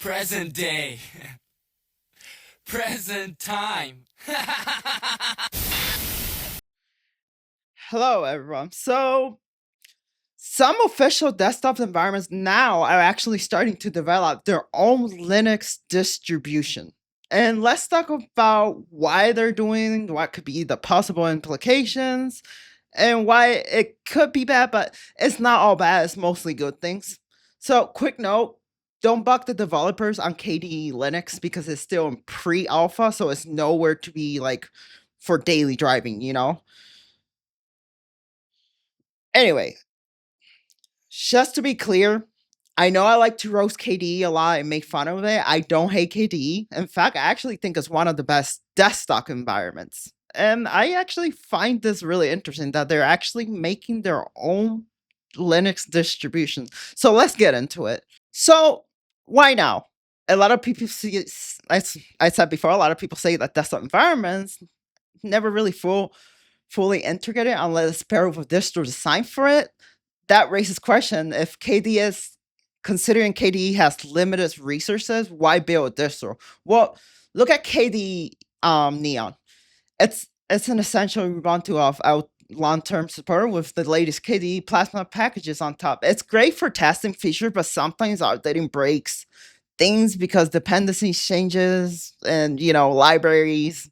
Present day. Present time. Hello, everyone. So, some official desktop environments now are actually starting to develop their own Linux distribution. And let's talk about why they're doing, what could be the possible implications, and why it could be bad, but it's not all bad, it's mostly good things. So, quick note, don't bug the developers on KDE Linux because it's still in pre alpha, so it's nowhere to be like for daily driving. Anyway, just to be clear, I know I like to roast KDE a lot and make fun of it. I don't hate KDE. In fact, I actually think it's one of the best desktop environments. And I actually find this really interesting that they're actually making their own Linux distribution. So let's get into it. So, why now? A lot of people see it, I said before, a lot of people say that desktop environments never really fully integrated unless it's paired with a distro designed for it. That raises question if KDE is considering KDE has limited resources, why build a distro? Well, look at KDE Neon. It's an essential Ubuntu of out long-term support with the latest KDE Plasma packages on top. It's great for testing features, but sometimes outdating breaks things because dependencies changes and libraries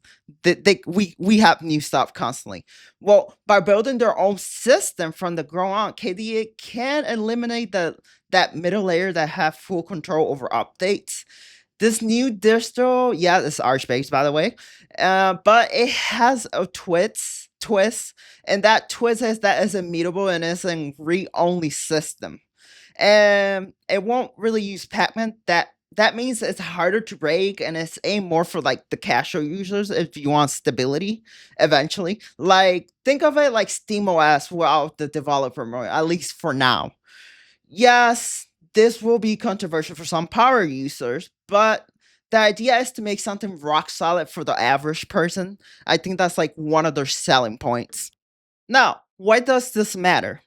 we have new stuff constantly. Well, by building their own system from the ground up, KDE can eliminate that middle layer that have full control over updates. This new distro, yeah, it's Arch based by the way, but it has a twist, and that twist is that it's immutable and it's a read-only system, and it won't really use Pacman. That means it's harder to break and it's aimed more for like the casual users if you want stability eventually. Like think of it like SteamOS without the developer mode, at least for now. Yes, this will be controversial for some power users, but the idea is to make something rock solid for the average person. I think that's like one of their selling points. Now, why does this matter?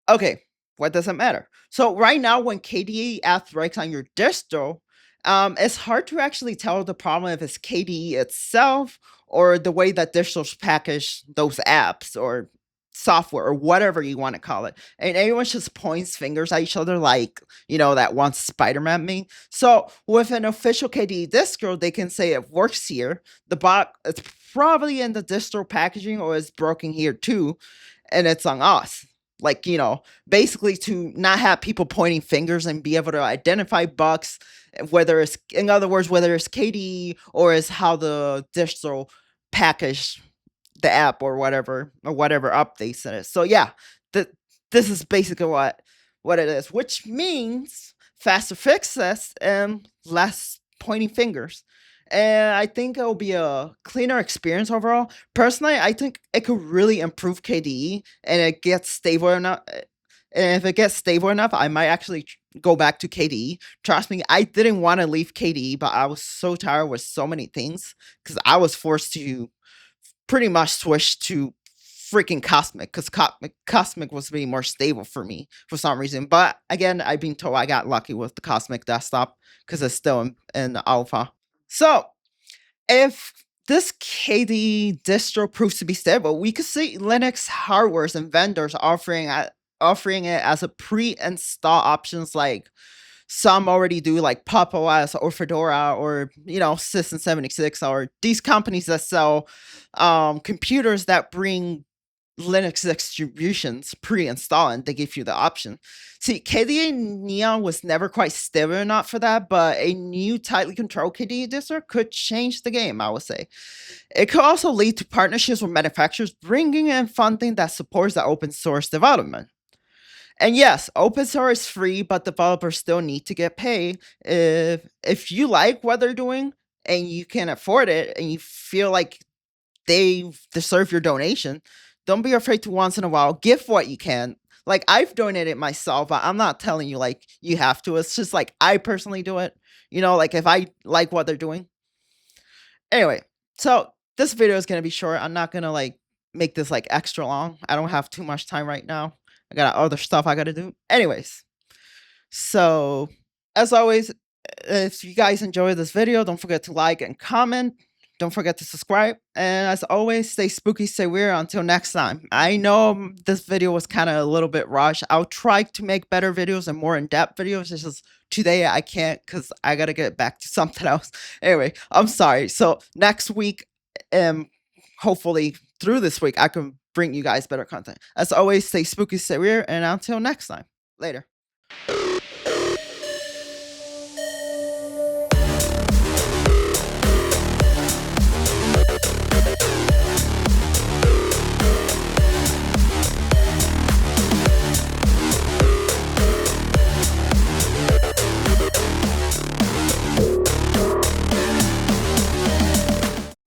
Okay, what does it matter? So right now, when KDE adds breaks on your distro, it's hard to actually tell the problem if it's KDE itself or the way that distros package those apps or software or whatever you want to call it. And everyone just points fingers at each other like, that one Spider-Man meme. So with an official KDE distro, they can say it works here. The bug it's probably in the distro packaging or is broken here too, and it's on us. Like, basically to not have people pointing fingers and be able to identify bugs, whether it's, in other words, whether it's KDE or is how the distro package the app or whatever updates in it. So yeah, this is basically what it is, which means faster fixes and less pointing fingers. And I think it will be a cleaner experience overall. Personally, I think it could really improve KDE and it gets stable enough. And if it gets stable enough, I might actually go back to KDE. Trust me, I didn't want to leave KDE, but I was so tired with so many things because I was forced to pretty much switch to freaking Cosmic because Cosmic was being more stable for me for some reason. But again, I've been told I got lucky with the Cosmic desktop because it's still in the alpha. So if this KDE distro proves to be stable, we could see Linux hardwares and vendors offering it as a pre-install options like some already do, like Pop OS or Fedora or System 76, or these companies that sell computers that bring Linux distributions pre-installed and they give you the option. See, KDE Neon was never quite stable enough for that, but a new tightly controlled KDE distro could change the game, I would say. It could also lead to partnerships with manufacturers bringing in funding that supports the open source development. And yes, open source is free, but developers still need to get paid. If you like what they're doing and you can afford it and you feel like they deserve your donation, don't be afraid to once in a while give what you can. Like I've donated myself, but I'm not telling you like you have to. It's just like I personally do it. Like if I like what they're doing. Anyway, so this video is gonna be short. I'm not gonna like make this like extra long. I don't have too much time right now. I got other stuff I gotta do. Anyways, so as always, If you guys enjoy this video, don't forget to like and comment. Don't forget to subscribe. And as always, stay spooky, stay weird. Until next time. I know this video was kind of a little bit rushed. I'll try to make better videos and more in-depth videos. It's just today I can't because I got to get back to something else. Anyway, I'm sorry. So next week, hopefully through this week, I can bring you guys better content. As always, stay spooky, stay weird. And until next time. Later.